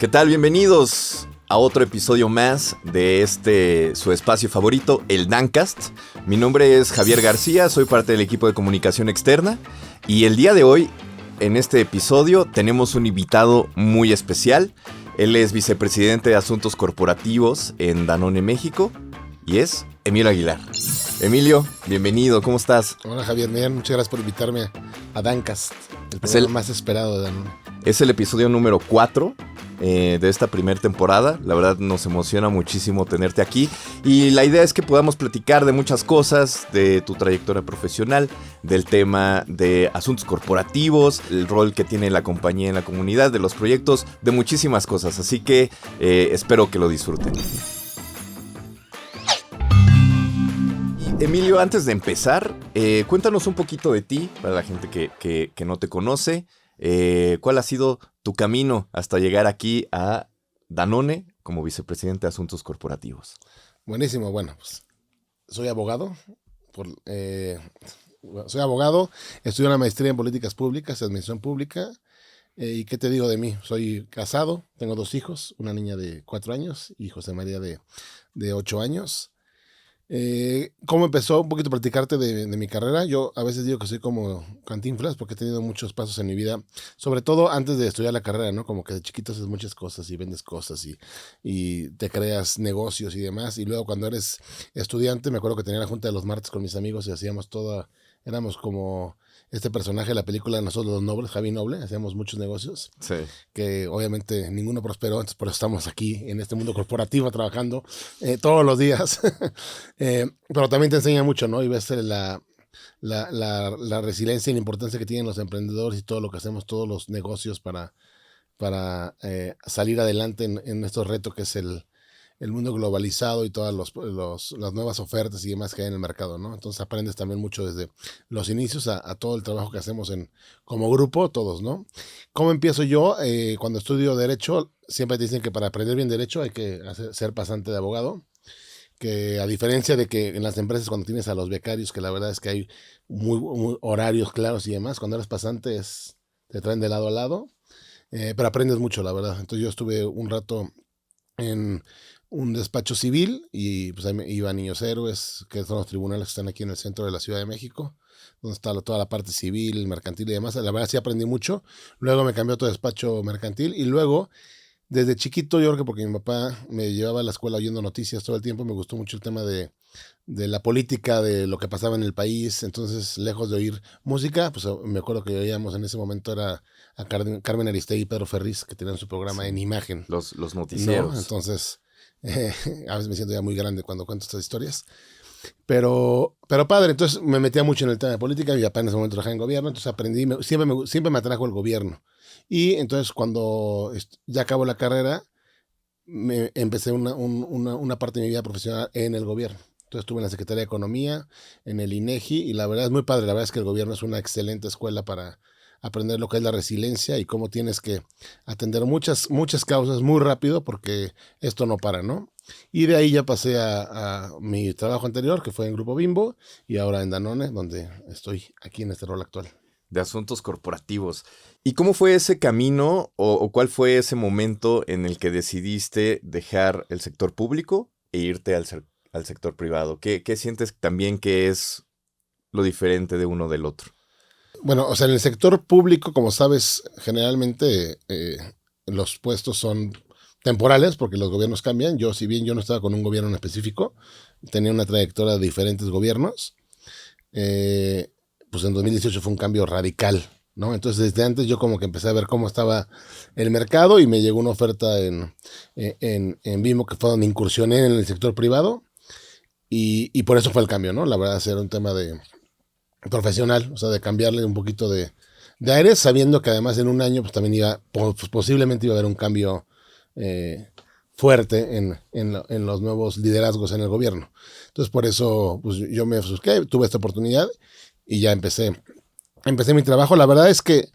¿Qué tal? Bienvenidos a otro episodio más de su espacio favorito, el Dancast. Mi nombre es Javier García, soy parte del equipo de comunicación externa y el día de hoy, en este episodio, tenemos un invitado muy especial. Él es vicepresidente de Asuntos Corporativos en Danone México y es Emilio Aguilar. Emilio, bienvenido, ¿cómo estás? Hola Javier, muchas gracias por invitarme a Dancast, el programa más esperado de Danone. Es el episodio número 4 de esta primera temporada. La verdad nos emociona muchísimo tenerte aquí y la idea es que podamos platicar de muchas cosas, de tu trayectoria profesional, del tema de asuntos corporativos, el rol que tiene la compañía en la comunidad, de los proyectos, de muchísimas cosas, así que espero que lo disfruten. Emilio, antes de empezar, cuéntanos un poquito de ti, para la gente que no te conoce. ¿Cuál ha sido tu camino hasta llegar aquí a Danone como vicepresidente de Asuntos Corporativos? Buenísimo, bueno, pues soy abogado. Estudié una maestría en políticas públicas, administración pública. ¿Y qué te digo de mí? Soy casado, tengo 2 hijos, una niña de 4 años y José María de 8 años. ¿Cómo empezó? Un poquito platicarte de mi carrera. Yo a veces digo que soy como Cantinflas porque he tenido muchos pasos en mi vida, sobre todo antes de estudiar la carrera, ¿no? Como que de chiquito haces muchas cosas y vendes cosas y te creas negocios y demás. Y luego cuando eres estudiante, me acuerdo que tenía la junta de los martes con mis amigos y hacíamos éramos como este personaje de la película Nosotros los Nobles, Javi Noble, hacíamos muchos negocios. Sí. Que obviamente ninguno prosperó, entonces por eso estamos aquí en este mundo corporativo trabajando todos los días. Pero también te enseña mucho, ¿no? Y ves la resiliencia y la importancia que tienen los emprendedores y todo lo que hacemos, todos los negocios para salir adelante en estos retos que es el mundo globalizado y todas las nuevas ofertas y demás que hay en el mercado, ¿no? Entonces aprendes también mucho desde los inicios a todo el trabajo que hacemos como grupo, todos, ¿no? ¿Cómo empiezo yo? Cuando estudio Derecho, siempre te dicen que para aprender bien Derecho hay que ser pasante de abogado, que a diferencia de que en las empresas cuando tienes a los becarios, que la verdad es que hay muy horarios claros y demás, cuando eres pasante te traen de lado a lado, pero aprendes mucho, la verdad. Entonces yo estuve un rato en un despacho civil y pues ahí me iba a Niños Héroes, que son los tribunales que están aquí en el centro de la Ciudad de México, donde está toda la parte civil, mercantil y demás. La verdad sí aprendí mucho. Luego me cambió a otro despacho mercantil y luego desde chiquito, yo creo que porque mi papá me llevaba a la escuela oyendo noticias todo el tiempo, me gustó mucho el tema de la política, de lo que pasaba en el país. Entonces, lejos de oír música, pues me acuerdo que oíamos en ese momento era a Carmen Aristegui y Pedro Ferriz, que tenían su programa en imagen. Los noticieros. ¿No? Entonces, a veces me siento ya muy grande cuando cuento estas historias. Pero padre, entonces me metía mucho en el tema de política. Mi papá en ese momento trabajaba en gobierno, entonces aprendí, siempre me atrajo el gobierno. Y entonces cuando ya acabó la carrera, empecé una parte de mi vida profesional en el gobierno. Entonces estuve en la Secretaría de Economía, en el INEGI, y la verdad es muy padre. La verdad es que el gobierno es una excelente escuela para aprender lo que es la resiliencia y cómo tienes que atender muchas causas muy rápido porque esto no para, ¿no? Y de ahí ya pasé a mi trabajo anterior, que fue en Grupo Bimbo, y ahora en Danone, donde estoy aquí en este rol actual. De asuntos corporativos. ¿Y cómo fue ese camino o cuál fue ese momento en el que decidiste dejar el sector público e irte al sector privado? ¿Qué sientes también que es lo diferente de uno del otro? Bueno, o sea, en el sector público, como sabes, generalmente los puestos son temporales porque los gobiernos cambian. Si bien yo no estaba con un gobierno en específico, tenía una trayectoria de diferentes gobiernos. Pues en 2018 fue un cambio radical, ¿no? Entonces desde antes yo como que empecé a ver cómo estaba el mercado y me llegó una oferta en Bimbo, que fue donde incursioné en el sector privado y por eso fue el cambio, ¿no? La verdad era un tema de profesional, o sea, de cambiarle un poquito de aires, sabiendo que además en un año pues también posiblemente iba a haber un cambio fuerte en los nuevos liderazgos en el gobierno. Entonces por eso pues yo me busqué, tuve esta oportunidad y ya empecé mi trabajo. La verdad es que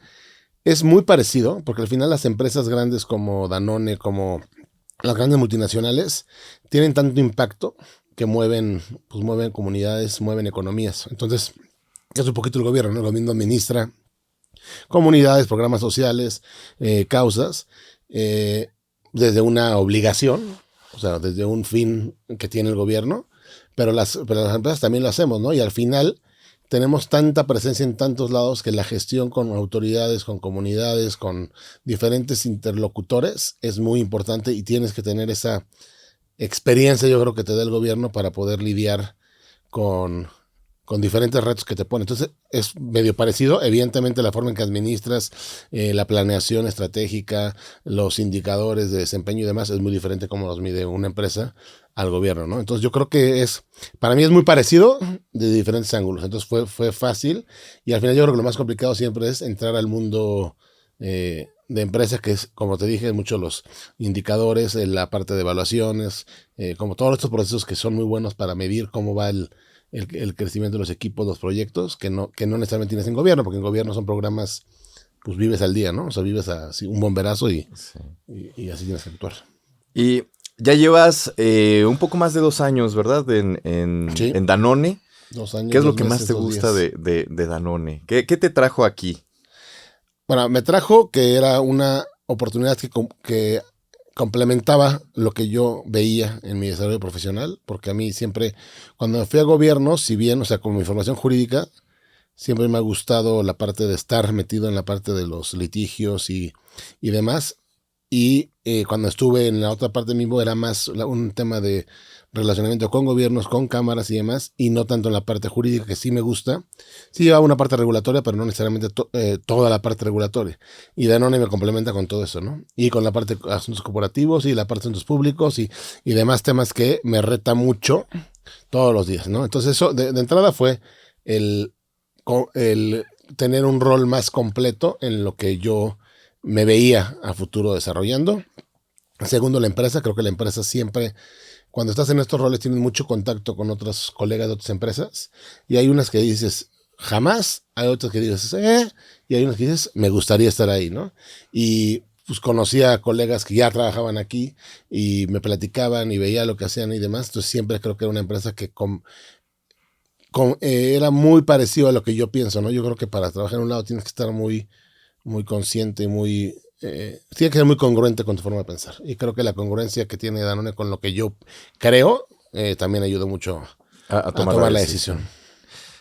es muy parecido, porque al final las empresas grandes como Danone, como las grandes multinacionales, tienen tanto impacto que mueven comunidades, mueven economías. Entonces, es un poquito el gobierno, ¿no? Lo mismo administra comunidades, programas sociales, causas. desde una obligación, o sea, desde un fin que tiene el gobierno, pero las empresas también lo hacemos, ¿no? Y al final tenemos tanta presencia en tantos lados que la gestión con autoridades, con comunidades, con diferentes interlocutores es muy importante y tienes que tener esa experiencia, yo creo que te da el gobierno para poder lidiar con, con diferentes retos que te pone. Entonces es medio parecido, evidentemente la forma en que administras, la planeación estratégica, los indicadores de desempeño y demás es muy diferente como los mide una empresa al gobierno, ¿no? Entonces yo creo que para mí es muy parecido de diferentes ángulos. Entonces fue fácil y al final yo creo que lo más complicado siempre es entrar al mundo de empresas, que es, como te dije, mucho los indicadores, la parte de evaluaciones, como todos estos procesos que son muy buenos para medir cómo va el crecimiento de los equipos, los proyectos, que no necesariamente tienes en gobierno, porque en gobierno son programas, pues vives al día, ¿no? O sea, vives así un bomberazo y así tienes que actuar. Y ya llevas un poco más de 2 años, ¿verdad? Sí. En Danone. 2 años. ¿Qué es lo 2 que más meses, te 2 gusta días. de Danone? ¿Qué te trajo aquí? Bueno, me trajo que era una oportunidad que complementaba lo que yo veía en mi desarrollo profesional, porque a mí siempre, cuando me fui a gobierno, si bien, o sea, con mi formación jurídica, siempre me ha gustado la parte de estar metido en la parte de los litigios y demás. Y cuando estuve en la otra parte mismo era más un tema de relacionamiento con gobiernos, con cámaras y demás, y no tanto en la parte jurídica, que sí me gusta. Sí lleva una parte regulatoria, pero no necesariamente toda la parte regulatoria. Y Danone me complementa con todo eso, ¿no? Y con la parte de asuntos corporativos y la parte de asuntos públicos y demás temas que me reta mucho todos los días, ¿no? Entonces eso de entrada fue el tener un rol más completo en lo que yo me veía a futuro desarrollando. Segundo, la empresa. Creo que la empresa siempre, cuando estás en estos roles, tienes mucho contacto con otros colegas de otras empresas. Y hay unas que dices, jamás. Hay otras que dices, y hay unas que dices, me gustaría estar ahí, ¿no? Y pues conocía a colegas que ya trabajaban aquí y me platicaban y veía lo que hacían y demás. Entonces siempre creo que era una empresa que era muy parecido a lo que yo pienso, ¿no? Yo creo que para trabajar en un lado tienes que estar muy consciente y tiene que ser muy congruente con tu forma de pensar. Y creo que la congruencia que tiene Danone con lo que yo creo también ayuda mucho A a tomar tomar la la decisión. decisión.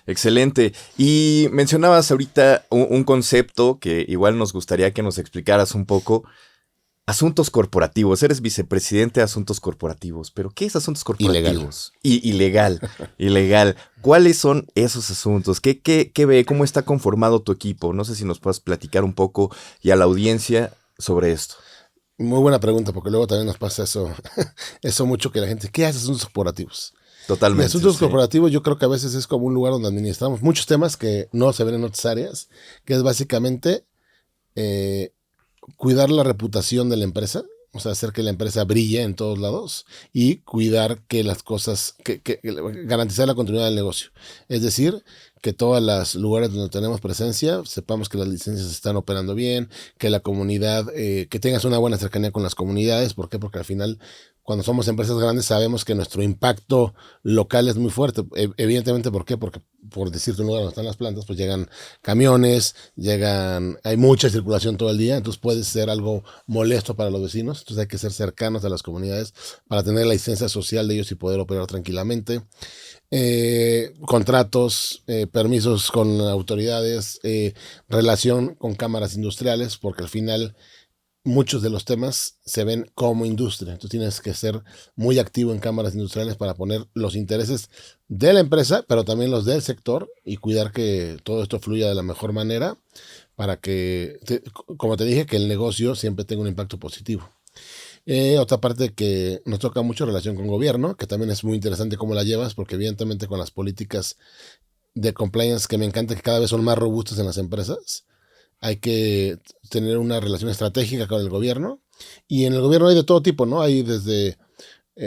Excelente. Y mencionabas ahorita un concepto que igual nos gustaría que nos explicaras un poco. Asuntos corporativos. Eres vicepresidente de asuntos corporativos. ¿Pero qué es asuntos Ilegal. corporativos? Ilegal. Ilegal. ¿Cuáles son esos asuntos? ¿Qué ve? ¿Cómo está conformado tu equipo? No sé si nos puedes platicar un poco y a la audiencia sobre esto. Muy buena pregunta, porque luego también nos pasa eso mucho que la gente, ¿qué hace asuntos corporativos? Y Totalmente, asuntos sí. corporativos yo creo que a veces es como un lugar donde administramos muchos temas que no se ven en otras áreas, que es básicamente eh, cuidar la reputación de la empresa, o sea, hacer que la empresa brille en todos lados y cuidar que las cosas, garantizar la continuidad del negocio. Es decir, que todos los lugares donde tenemos presencia, sepamos que las licencias están operando bien, que la comunidad, que tengas una buena cercanía con las comunidades. ¿Por qué? Porque al final, cuando somos empresas grandes, sabemos que nuestro impacto local es muy fuerte. Evidentemente, ¿por qué? Porque, por decirte un lugar donde están las plantas, pues llegan camiones, hay mucha circulación todo el día, entonces puede ser algo molesto para los vecinos. Entonces hay que ser cercanos a las comunidades para tener la licencia social de ellos y poder operar tranquilamente. Contratos, permisos con autoridades, relación con cámaras industriales, porque al final muchos de los temas se ven como industria. Entonces tienes que ser muy activo en cámaras industriales para poner los intereses de la empresa, pero también los del sector y cuidar que todo esto fluya de la mejor manera para que, como te dije, que el negocio siempre tenga un impacto positivo. Otra parte que nos toca mucho relación con gobierno, que también es muy interesante cómo la llevas, porque evidentemente con las políticas de compliance que me encanta que cada vez son más robustas en las empresas, hay que tener una relación estratégica con el gobierno. Y en el gobierno hay de todo tipo, ¿no? Hay desde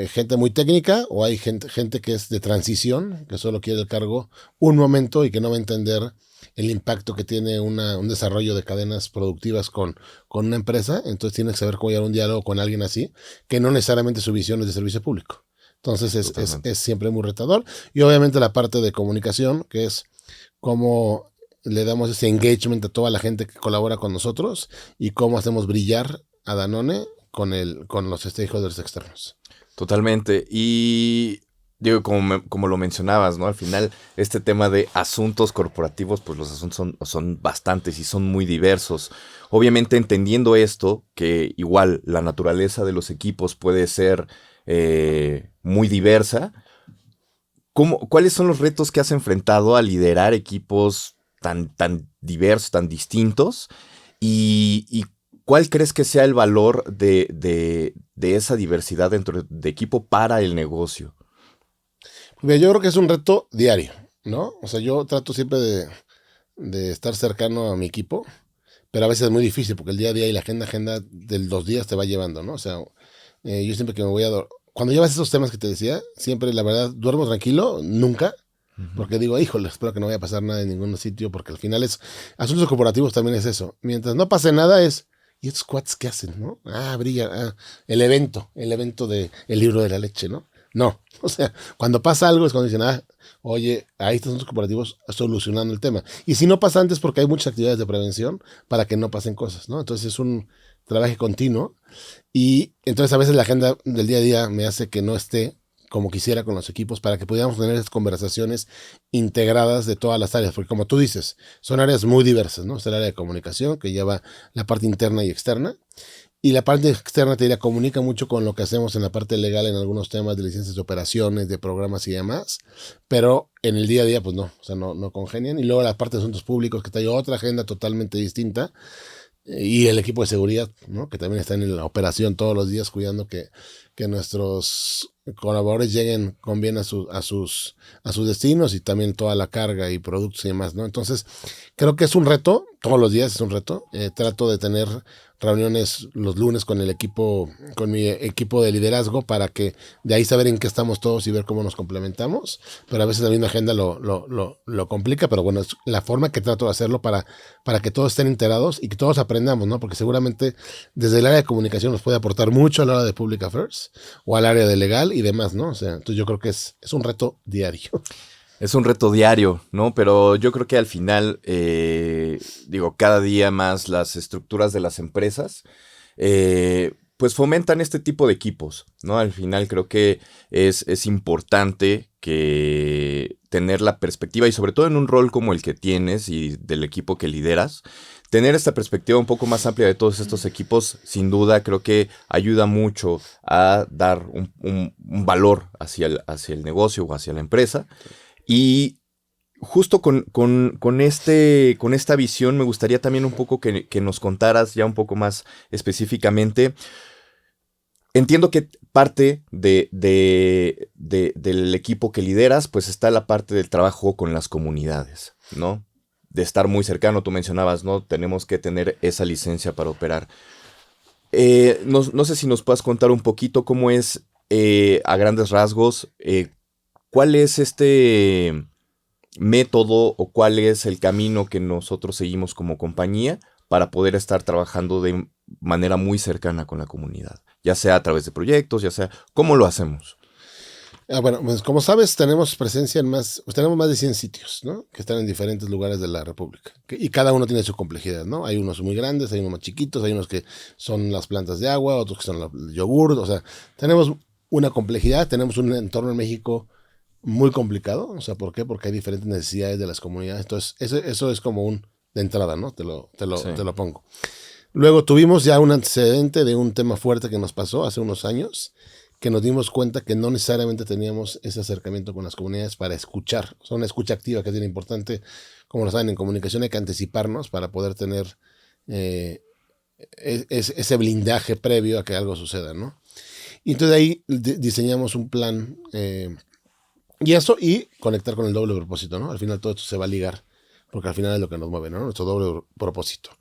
gente muy técnica o hay gente que es de transición, que solo quiere el cargo un momento y que no va a entender el impacto que tiene un desarrollo de cadenas productivas con una empresa. Entonces tienes que saber cómo llevar un diálogo con alguien así, que no necesariamente su visión es de servicio público. Entonces Totalmente. es siempre muy retador. Y obviamente la parte de comunicación, que es cómo le damos ese engagement a toda la gente que colabora con nosotros y cómo hacemos brillar a Danone con los stakeholders externos. Totalmente. Y digo, como lo mencionabas, ¿no? Al final, este tema de asuntos corporativos, pues los asuntos son bastantes y son muy diversos. Obviamente, entendiendo esto, que igual la naturaleza de los equipos puede ser muy diversa, ¿cuáles son los retos que has enfrentado al liderar equipos tan diversos, tan distintos? ¿Y cuál crees que sea el valor de esa diversidad dentro de equipo para el negocio? Mira, yo creo que es un reto diario, ¿no? O sea, yo trato siempre de estar cercano a mi equipo, pero a veces es muy difícil porque el día a día y la agenda de los días te va llevando, ¿no? O sea, yo siempre que me voy cuando llevas esos temas que te decía, siempre, la verdad, duermo tranquilo, nunca, Ujú. porque digo, híjole, espero que no vaya a pasar nada en ningún sitio, porque al final asuntos corporativos también es eso. Mientras no pase nada ¿y estos cuates qué hacen, no? Brilla, el evento de el libro de la leche, ¿no? No, o sea, cuando pasa algo es cuando dicen, oye, ahí están los corporativos solucionando el tema. Y si no pasa antes, porque hay muchas actividades de prevención para que no pasen cosas, ¿no? Entonces es un trabajo continuo y entonces a veces la agenda del día a día me hace que no esté como quisiera con los equipos para que pudiéramos tener esas conversaciones integradas de todas las áreas, porque como tú dices, son áreas muy diversas, ¿no? Es el área de comunicación que lleva la parte interna y externa, y la parte externa, te diría, comunica mucho con lo que hacemos en la parte legal en algunos temas de licencias de operaciones, de programas y demás, pero en el día a día, pues no, o sea, no congenian. Y luego la parte de asuntos públicos, que trae otra agenda totalmente distinta, y el equipo de seguridad, ¿no? Que también está en la operación todos los días cuidando que nuestros colaboradores lleguen con bien a sus destinos y también toda la carga y productos y demás, ¿no? Entonces, creo que es un reto, todos los días es un reto. Trato de tener reuniones los lunes con con mi equipo de liderazgo para que de ahí saber en qué estamos todos y ver cómo nos complementamos, pero a veces la misma agenda lo complica, pero bueno, es la forma que trato de hacerlo para que todos estén enterados y que todos aprendamos, ¿no? Porque seguramente desde el área de comunicación nos puede aportar mucho a la hora de Public Affairs o al área de legal y demás, ¿no? O sea, entonces yo creo que es un reto diario. Es un reto diario, ¿no? Pero yo creo que al final, digo, cada día más las estructuras de las empresas, pues fomentan este tipo de equipos, ¿no? Al final creo que es importante que tener la perspectiva y sobre todo en un rol como el que tienes y del equipo que lideras, tener esta perspectiva un poco más amplia de todos estos equipos, sin duda creo que ayuda mucho a dar un valor hacia el negocio o hacia la empresa. Y justo con esta visión me gustaría también un poco que nos contaras ya un poco más específicamente. Entiendo que parte del equipo que lideras, pues está la parte del trabajo con las comunidades, ¿no? De estar muy cercano, tú mencionabas, ¿no? Tenemos que tener esa licencia para operar. No sé si nos puedas contar un poquito cómo es, a grandes rasgos, cuál es este método o cuál es el camino que nosotros seguimos como compañía para poder estar trabajando de manera muy cercana con la comunidad, ya sea a través de proyectos, ya sea, ¿cómo lo hacemos? Bueno, pues como sabes, tenemos presencia pues tenemos más de 100 sitios, ¿no? Que están en diferentes lugares de la República. Y cada uno tiene su complejidad, ¿no? Hay unos muy grandes, hay unos más chiquitos, hay unos que son las plantas de agua, otros que son el yogur, o sea, tenemos una complejidad, tenemos un entorno en México muy complicado, o sea, ¿por qué? Porque hay diferentes necesidades de las comunidades, entonces eso es como de entrada, ¿no? Sí. Te lo pongo. Luego tuvimos ya un antecedente de un tema fuerte que nos pasó hace unos años, que nos dimos cuenta que no necesariamente teníamos ese acercamiento con las comunidades para escuchar. Son una escucha activa que es bien importante. Como lo saben, en comunicación hay que anticiparnos para poder tener eh, ese blindaje previo a que algo suceda, ¿no? Y entonces ahí diseñamos un plan y conectar con el doble propósito, ¿no? Al final todo esto se va a ligar, porque al final es lo que nos mueve, ¿no? Nuestro doble propósito.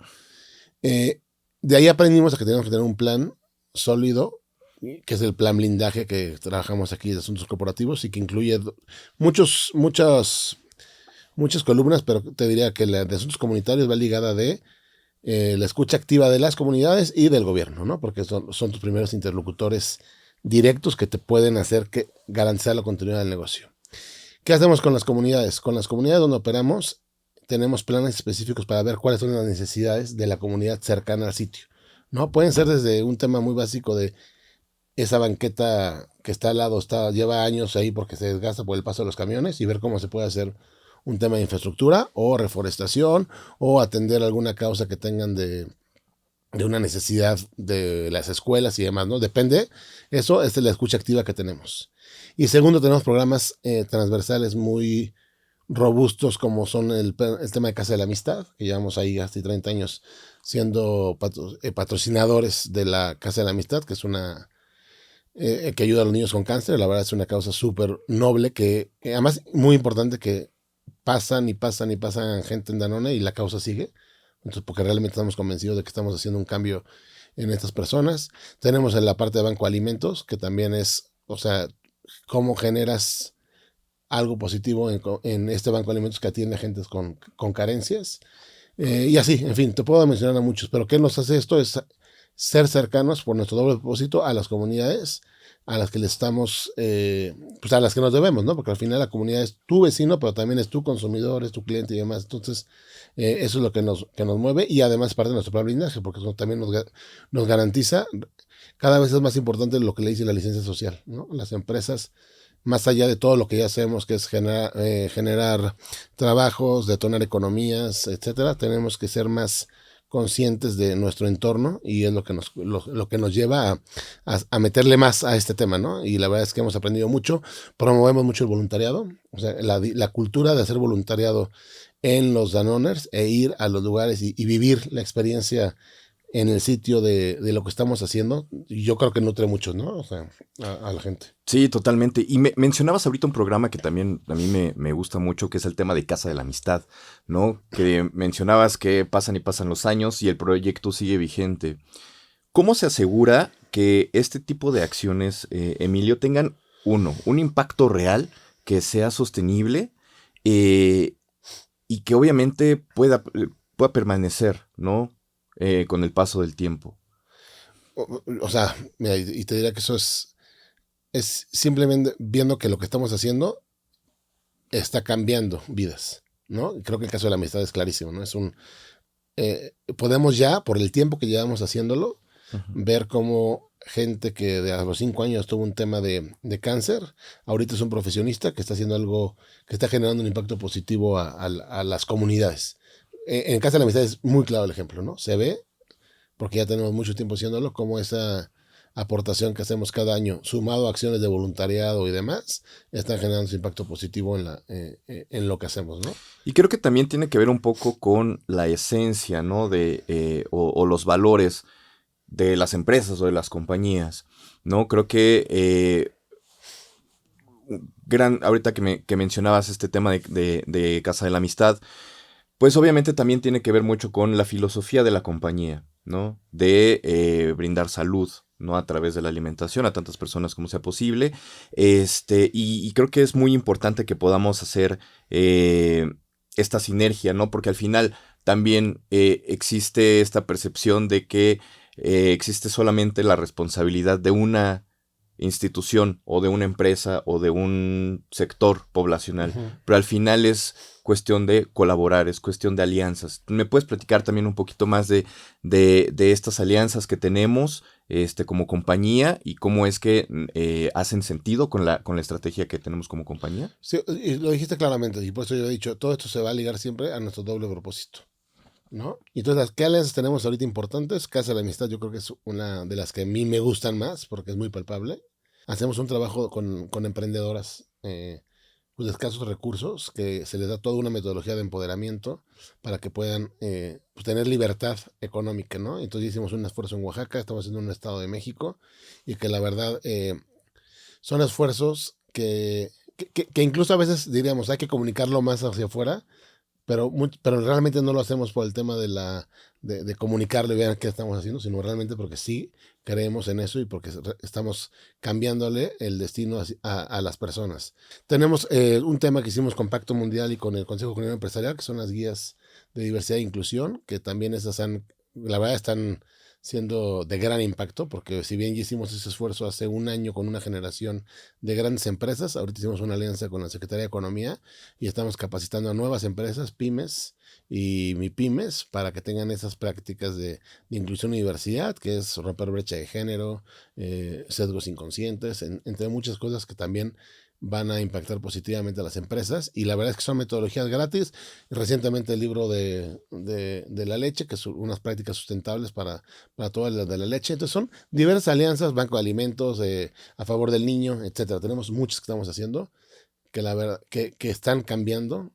Eh, de ahí aprendimos a que tenemos que tener un plan sólido, que es el plan blindaje que trabajamos aquí de asuntos corporativos y que incluye muchas columnas, pero te diría que la de asuntos comunitarios va ligada de la escucha activa de las comunidades y del gobierno, ¿no? Porque son tus primeros interlocutores directos que te pueden hacer que garantizar la continuidad del negocio. ¿Qué hacemos con las comunidades? Con las comunidades donde operamos tenemos planes específicos para ver cuáles son las necesidades de la comunidad cercana al sitio. ¿no? Pueden ser desde un tema muy básico de esa banqueta que está al lado, lleva años ahí porque se desgasta por el paso de los camiones y ver cómo se puede hacer un tema de infraestructura o reforestación o atender alguna causa que tengan de una necesidad de las escuelas y demás, ¿no? Depende, eso es la escucha activa que tenemos. Y segundo, tenemos programas transversales muy robustos como son el tema de Casa de la Amistad, que llevamos ahí hasta 30 años siendo patrocinadores de la Casa de la Amistad, que es una que ayuda a los niños con cáncer. La verdad es una causa súper noble que además muy importante que pasan y pasan y pasan gente en Danone y la causa sigue. Entonces, porque realmente estamos convencidos de que estamos haciendo un cambio en estas personas. Tenemos en la parte de Banco de Alimentos, que también es, o sea, cómo generas algo positivo en este Banco de Alimentos que atiende a gente con carencias. Y así, en fin, te puedo mencionar a muchos, pero ¿qué nos hace esto? Es ser cercanos por nuestro doble propósito a las comunidades a las que le estamos, pues a las que nos debemos, ¿no? Porque al final la comunidad es tu vecino, pero también es tu consumidor, es tu cliente y demás. Entonces, eso es lo que nos mueve y además es parte de nuestro plan de blindaje, porque eso también nos garantiza, cada vez es más importante lo que le dice la licencia social, ¿no? Las empresas, más allá de todo lo que ya hacemos, que es generar trabajos, detonar economías, etcétera, tenemos que ser más conscientes de nuestro entorno y es lo que nos lleva a meterle más a este tema, ¿no? Y la verdad es que hemos aprendido mucho, promovemos mucho el voluntariado, o sea, la cultura de hacer voluntariado en los Danoners e ir a los lugares y vivir la experiencia en el sitio de lo que estamos haciendo, yo creo que nutre mucho, ¿no? O sea, a la gente. Sí, totalmente. Y mencionabas ahorita un programa que también a mí me gusta mucho, que es el tema de Casa de la Amistad, ¿no? Que mencionabas que pasan y pasan los años y el proyecto sigue vigente. ¿Cómo se asegura que este tipo de acciones, Emilio, tengan, un impacto real, que sea sostenible eh, y que obviamente pueda permanecer, ¿no? Con el paso del tiempo. O sea, mira, y te diría que eso es simplemente viendo que lo que estamos haciendo está cambiando vidas, ¿no? Y creo que el caso de la amistad es clarísimo, ¿no? Podemos ya, por el tiempo que llevamos haciéndolo, Ujú. ver cómo gente que de a los 5 años tuvo un tema de cáncer, ahorita es un profesionista que está haciendo algo, que está generando un impacto positivo a las comunidades. En Casa de la Amistad es muy claro el ejemplo, ¿no? Se ve, porque ya tenemos mucho tiempo haciéndolo, como esa aportación que hacemos cada año, sumado a acciones de voluntariado y demás, están generando su impacto positivo en lo que hacemos, ¿no? Y creo que también tiene que ver un poco con la esencia, ¿no? O los valores de las empresas o de las compañías, ¿no? Creo que ahorita que mencionabas este tema de Casa de la Amistad, pues obviamente también tiene que ver mucho con la filosofía de la compañía, ¿no? De brindar salud, ¿no? A través de la alimentación a tantas personas como sea posible. Y creo que es muy importante que podamos hacer esta sinergia, ¿no? Porque al final también existe esta percepción de que existe solamente la responsabilidad de una institución o de una empresa o de un sector poblacional, Ujú. pero al final es cuestión de colaborar, es cuestión de alianzas. ¿Me puedes platicar también un poquito más de estas alianzas que tenemos como compañía y cómo es que hacen sentido con la estrategia que tenemos como compañía? Sí, y lo dijiste claramente, y por eso yo he dicho, todo esto se va a ligar siempre a nuestro doble propósito, ¿no? Y entonces, ¿qué alianzas tenemos ahorita importantes? Casa de la Amistad yo creo que es una de las que a mí me gustan más porque es muy palpable. Hacemos un trabajo con emprendedoras pues, de escasos recursos, que se les da toda una metodología de empoderamiento para que puedan pues, tener libertad económica, ¿no? Entonces hicimos un esfuerzo en Oaxaca, estamos haciendo un Estado de México, y que la verdad son esfuerzos que incluso a veces diríamos hay que comunicarlo más hacia afuera, pero realmente no lo hacemos por el tema de comunicarlo y ver qué estamos haciendo, sino realmente porque sí creemos en eso y porque estamos cambiándole el destino a las personas. Tenemos un tema que hicimos con Pacto Mundial y con el Consejo Comunitario Empresarial, que son las guías de diversidad e inclusión, que también esas la verdad están siendo de gran impacto, porque si bien ya hicimos ese esfuerzo hace un año con una generación de grandes empresas, ahorita hicimos una alianza con la Secretaría de Economía y estamos capacitando a nuevas empresas, pymes y MIPYMES, para que tengan esas prácticas de inclusión y diversidad, que es romper brecha de género, sesgos inconscientes, entre muchas cosas que también van a impactar positivamente a las empresas. Y la verdad es que son metodologías gratis. Recientemente el libro de la leche, que son unas prácticas sustentables para toda la de la leche. Entonces son diversas alianzas, Banco de Alimentos, a favor del niño, etcétera. Tenemos muchas que estamos haciendo que la verdad, que están cambiando,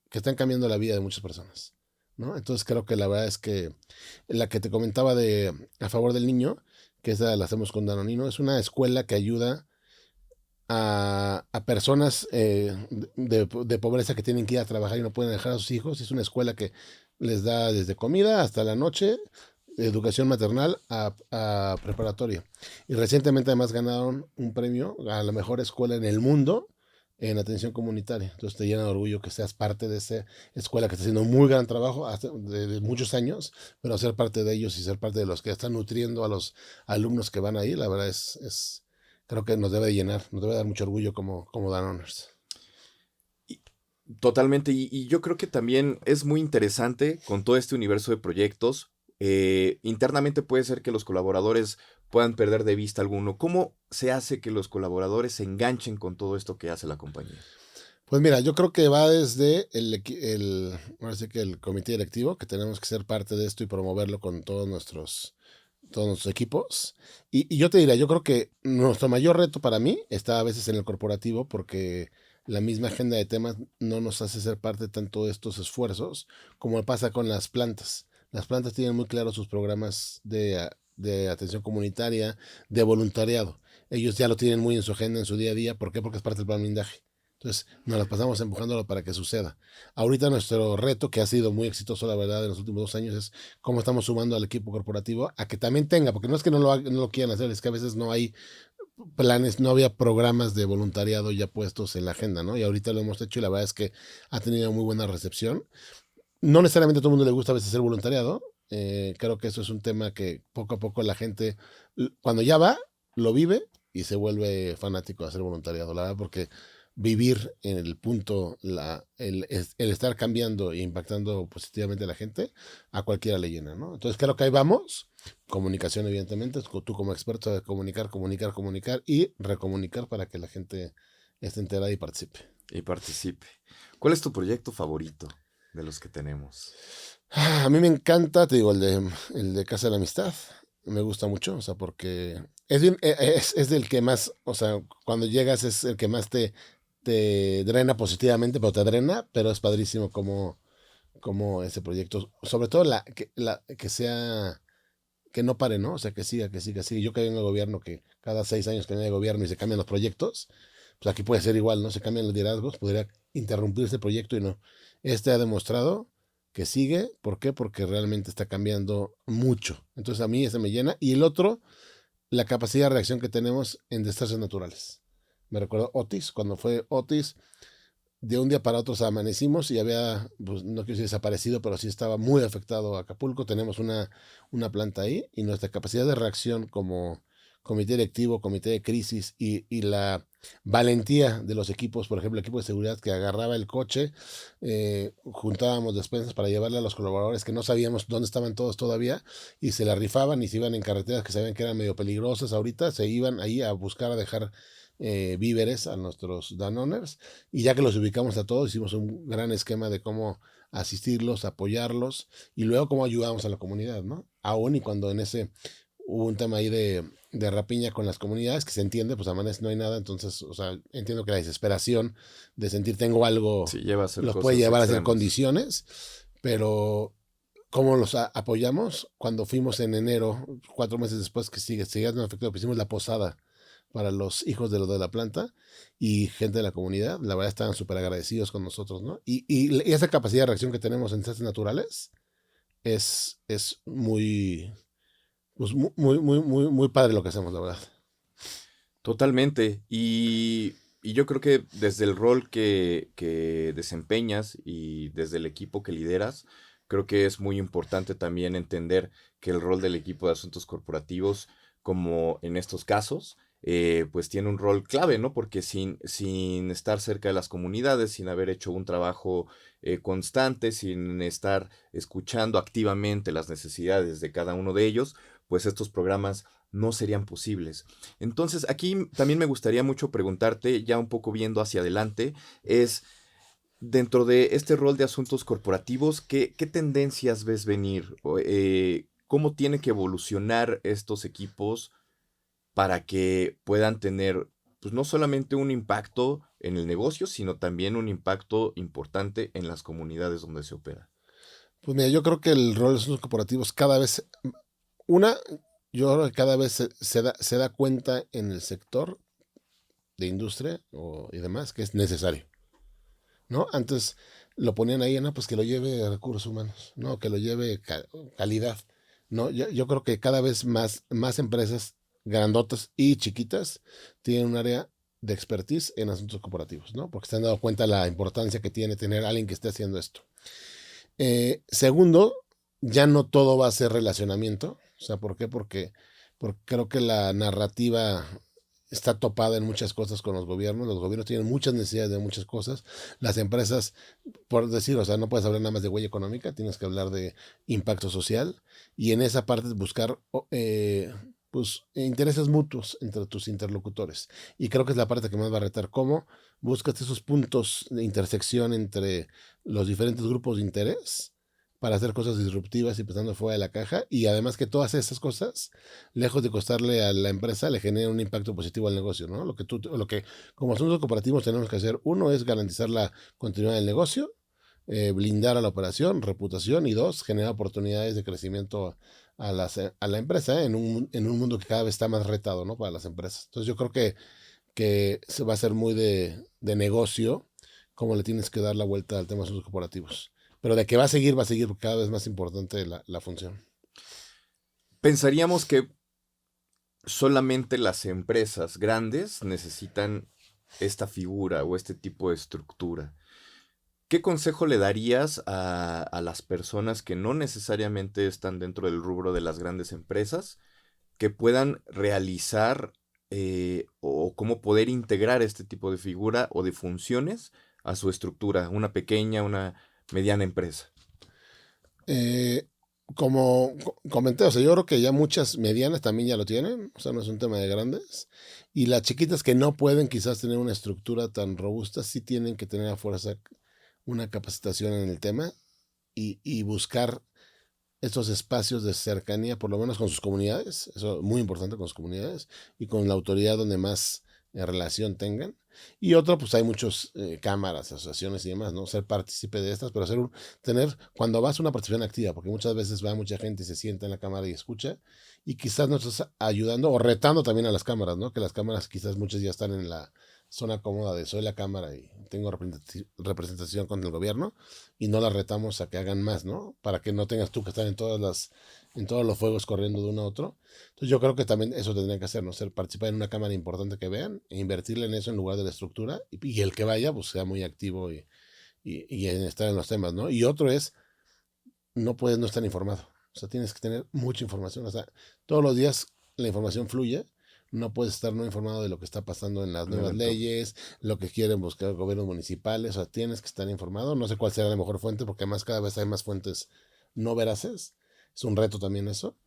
que están cambiando la vida de muchas personas, ¿no? Entonces creo que la verdad es que la que te comentaba de a favor del niño, que esa la hacemos con Danonino, es una escuela que ayuda a personas de pobreza que tienen que ir a trabajar y no pueden dejar a sus hijos. Es una escuela que les da desde comida hasta la noche, educación maternal a preparatoria. Y recientemente además ganaron un premio a la mejor escuela en el mundo en atención comunitaria. Entonces te llena de orgullo que seas parte de esa escuela que está haciendo un muy gran trabajo de muchos años, pero ser parte de ellos y ser parte de los que están nutriendo a los alumnos que van ahí, la verdad creo que nos debe de llenar, nos debe dar mucho orgullo como Danoners. Y- Totalmente, y yo creo que también es muy interesante con todo este universo de proyectos. Internamente puede ser que los colaboradores puedan perder de vista alguno. ¿Cómo se hace que los colaboradores se enganchen con todo esto que hace la compañía? Pues mira, yo creo que va desde ahora sí que el comité directivo, que tenemos que ser parte de esto y promoverlo con todos nuestros equipos. Y yo te diría, yo creo que nuestro mayor reto para mí está a veces en el corporativo, porque la misma agenda de temas no nos hace ser parte tanto de estos esfuerzos como pasa con las plantas. Las plantas tienen muy claros sus programas de atención comunitaria, de voluntariado. Ellos ya lo tienen muy en su agenda, en su día a día. ¿Por qué? Porque es parte del plan de blindaje. Entonces, nos las pasamos empujándolo para que suceda. Ahorita nuestro reto, que ha sido muy exitoso, la verdad, en los últimos 2 años, es cómo estamos sumando al equipo corporativo a que también tenga, porque no es que no lo quieran hacer, es que a veces no hay planes, no había programas de voluntariado ya puestos en la agenda, ¿no? Y ahorita lo hemos hecho y la verdad es que ha tenido muy buena recepción. No necesariamente a todo el mundo le gusta a veces hacer voluntariado. Creo que eso es un tema que poco a poco la gente, cuando ya va, lo vive y se vuelve fanático de hacer voluntariado, la verdad, porque vivir en el punto, el estar cambiando e impactando positivamente a la gente, a cualquiera le llena, ¿no? Entonces creo que ahí vamos. Comunicación, evidentemente, tú como experto de comunicar, comunicar, comunicar y recomunicar para que la gente esté enterada y participe. Y participe. ¿Cuál es tu proyecto favorito de los que tenemos? A mí me encanta, te digo, el de Casa de la Amistad. Me gusta mucho, o sea, porque es del que más, o sea, cuando llegas es el que más te drena positivamente, pero te drena, pero es padrísimo como ese proyecto, sobre todo que sea, que no pare, ¿no? O sea, que siga, que siga, que siga. Yo que vengo al gobierno, que cada 6 años que viene el gobierno y se cambian los proyectos, pues aquí puede ser igual, ¿no? Se cambian los liderazgos, podría interrumpirse el proyecto y no. Este ha demostrado que sigue. ¿Por qué? Porque realmente está cambiando mucho. Entonces a mí ese me llena. Y el otro, la capacidad de reacción que tenemos en desastres naturales. Me recuerdo Otis, cuando fue Otis, de un día para otro amanecimos y había, pues, no quiero decir desaparecido, pero sí estaba muy afectado Acapulco. Tenemos una planta ahí y nuestra capacidad de reacción como comité directivo, comité de crisis y la valentía de los equipos, por ejemplo, el equipo de seguridad que agarraba el coche, juntábamos despensas para llevarle a los colaboradores que no sabíamos dónde estaban todos todavía y se la rifaban y se iban en carreteras que sabían que eran medio peligrosas ahorita, se iban ahí a buscar, a dejar víveres a nuestros Danoners, y ya que los ubicamos a todos, hicimos un gran esquema de cómo asistirlos, apoyarlos y luego cómo ayudamos a la comunidad, ¿no? Aún y cuando en ese hubo un tema ahí de rapiña con las comunidades, que se entiende, pues a manes no hay nada, entonces, o sea, entiendo que la desesperación de sentir tengo algo Sí, lleva a hacer los puede cosas llevar a hacer extremas. condiciones, pero ¿cómo los apoyamos? Cuando fuimos en enero, 4 meses después que sigue no efecto, pusimos la posada para los hijos de los de la planta y gente de la comunidad, la verdad estaban súper agradecidos con nosotros, ¿no? Y esa capacidad de reacción que tenemos en desastres naturales es muy, pues muy padre lo que hacemos, la verdad. Totalmente. Y yo creo que desde el rol que desempeñas y desde el equipo que lideras, creo que es muy importante también entender que el rol del equipo de asuntos corporativos, como en estos casos, pues tiene un rol clave, ¿no? Porque sin estar cerca de las comunidades, sin haber hecho un trabajo constante, sin estar escuchando activamente las necesidades de cada uno de ellos, pues estos programas no serían posibles. Entonces, aquí también me gustaría mucho preguntarte, ya un poco viendo hacia adelante, es dentro de este rol de asuntos corporativos, ¿qué tendencias ves venir? ¿Cómo tiene que evolucionar estos equipos para que puedan tener, pues no solamente un impacto en el negocio, sino también un impacto importante en las comunidades donde se opera? Pues mira, yo creo que el rol de los corporativos cada vez, una, yo creo que cada vez se da cuenta en el sector de industria y demás que es necesario, ¿no? Antes lo ponían ahí, no, pues que lo lleve recursos humanos, no, que lo lleve calidad, ¿no? Yo creo que cada vez más empresas grandotas y chiquitas tienen un área de expertise en asuntos corporativos, ¿no? Porque se han dado cuenta la importancia que tiene tener alguien que esté haciendo esto. Segundo, ya no todo va a ser relacionamiento. O sea, ¿por qué? Porque creo que la narrativa está topada en muchas cosas con los gobiernos. Los gobiernos tienen muchas necesidades de muchas cosas. Las empresas, por decir, o sea, no puedes hablar nada más de huella económica, tienes que hablar de impacto social. Y en esa parte buscar pues, intereses mutuos entre tus interlocutores. Y creo que es la parte que más va a retar. ¿Cómo buscas esos puntos de intersección entre los diferentes grupos de interés para hacer cosas disruptivas y pensando fuera de la caja? Y además que todas esas cosas, lejos de costarle a la empresa, le generan un impacto positivo al negocio, ¿no? Lo que como asuntos cooperativos tenemos que hacer, uno es garantizar la continuidad del negocio, blindar a la operación, reputación, y dos, generar oportunidades de crecimiento a la empresa, en un mundo que cada vez está más retado, ¿no? Para las empresas. Entonces yo creo que se va a ser muy de negocio, cómo le tienes que dar la vuelta al tema de asuntos corporativos. Pero de que va a seguir porque cada vez más importante la función. Pensaríamos que solamente las empresas grandes necesitan esta figura o este tipo de estructura. ¿Qué consejo le darías a las personas que no necesariamente están dentro del rubro de las grandes empresas, que puedan realizar o cómo poder integrar este tipo de figura o de funciones a su estructura, una pequeña, una mediana empresa? Eh, Como comenté, o sea, yo creo que ya muchas medianas también ya lo tienen, o sea, no es un tema de grandes. Y las chiquitas que no pueden quizás tener una estructura tan robusta, sí tienen que tener a fuerza una capacitación en el tema y buscar estos espacios de cercanía, por lo menos con sus comunidades, eso es muy importante, con sus comunidades y con la autoridad donde más relación tengan. Y otro, pues hay muchas cámaras, asociaciones y demás, ¿no? Ser partícipe de estas, pero cuando vas, una participación activa, porque muchas veces va mucha gente y se sienta en la cámara y escucha, y quizás no estás ayudando o retando también a las cámaras, ¿no? Que las cámaras quizás muchas ya están en la zona cómoda de soy la cámara y tengo representación con el gobierno, y no las retamos a que hagan más, ¿no? Para que no tengas tú que estar en todos los fuegos corriendo de uno a otro. Entonces yo creo que también eso tendrían que hacer, ¿no? Participar en una cámara importante que vean e invertirle en eso en lugar de la estructura, y el que vaya pues sea muy activo y en estar en los temas, ¿no? Y otro es, no puedes no estar informado, o sea, tienes que tener mucha información, o sea, todos los días la información fluye. No puedes estar no informado de lo que está pasando en las nuevas leyes, lo que quieren buscar gobiernos municipales. O sea, tienes que estar informado. No sé cuál será la mejor fuente, porque además cada vez hay más fuentes no veraces. Es un reto también eso.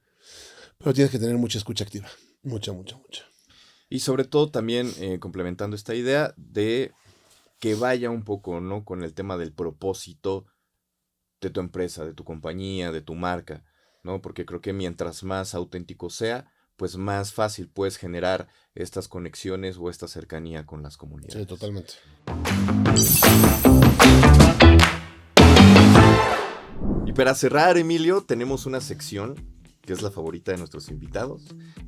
Pero tienes que tener mucha escucha activa. Mucha. Y sobre todo también complementando esta idea de que vaya un poco, ¿no? Con el tema del propósito de tu empresa, de tu compañía, de tu marca, ¿no? Porque creo que mientras más auténtico sea, pues más fácil puedes generar estas conexiones o esta cercanía con las comunidades. Sí, totalmente. Y para cerrar, Emilio, tenemos una sección que es la favorita de nuestros invitados,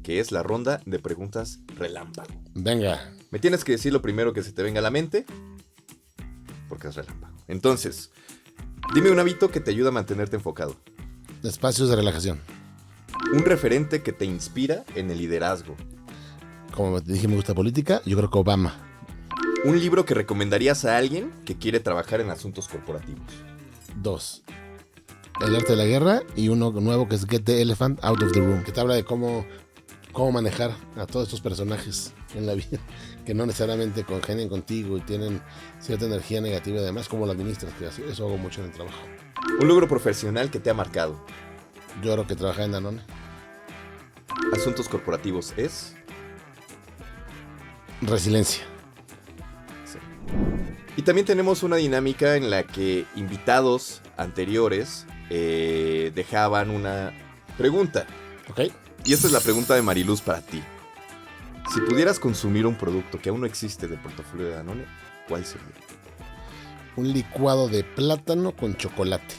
que es la ronda de preguntas relámpago. Venga. Me tienes que decir lo primero que se te venga a la mente, porque es relámpago. Entonces, dime un hábito que te ayuda a mantenerte enfocado. Espacios de relajación. Un referente que te inspira en el liderazgo. Como te dije, me gusta política, yo creo que Obama. Un libro que recomendarías a alguien que quiere trabajar en asuntos corporativos. 2. El arte de la guerra, y uno nuevo que es Get the Elephant Out of the Room, que te habla de cómo manejar a todos estos personajes en la vida, que no necesariamente congenian contigo y tienen cierta energía negativa y además cómo la administras, que eso hago mucho en el trabajo. Un logro profesional que te ha marcado. Yo creo que trabajé en Danone. Asuntos corporativos es... Resiliencia. Sí. Y también tenemos una dinámica en la que invitados anteriores dejaban una pregunta. Ok. Y esta es la pregunta de Mariluz para ti. Si pudieras consumir un producto que aún no existe del portafolio de Danone, ¿cuál sería? Un licuado de plátano con chocolate.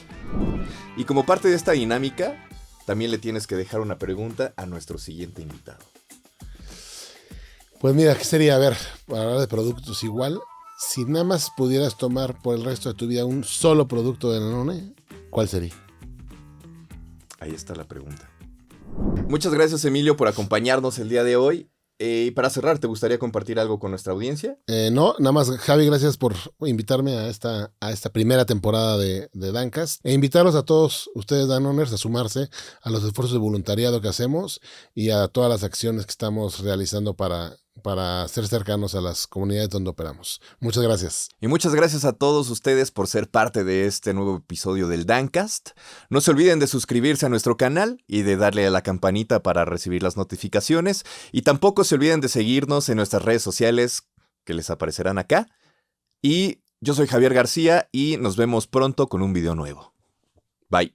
Y como parte de esta dinámica, también le tienes que dejar una pregunta a nuestro siguiente invitado. Pues mira, ¿qué sería? A ver, para hablar de productos igual, si nada más pudieras tomar por el resto de tu vida un solo producto de Danone, ¿cuál sería? Ahí está la pregunta. Muchas gracias, Emilio, por acompañarnos el día de hoy. Y para cerrar, ¿te gustaría compartir algo con nuestra audiencia? No, nada más, Javi, gracias por invitarme a esta primera temporada de Dancast. E invitarlos a todos ustedes, Danoners, a sumarse a los esfuerzos de voluntariado que hacemos y a todas las acciones que estamos realizando para ser cercanos a las comunidades donde operamos. Muchas gracias. Y muchas gracias a todos ustedes por ser parte de este nuevo episodio del Dancast. No se olviden de suscribirse a nuestro canal y de darle a la campanita para recibir las notificaciones. Y tampoco se olviden de seguirnos en nuestras redes sociales que les aparecerán acá. Y yo soy Javier García y nos vemos pronto con un video nuevo. Bye.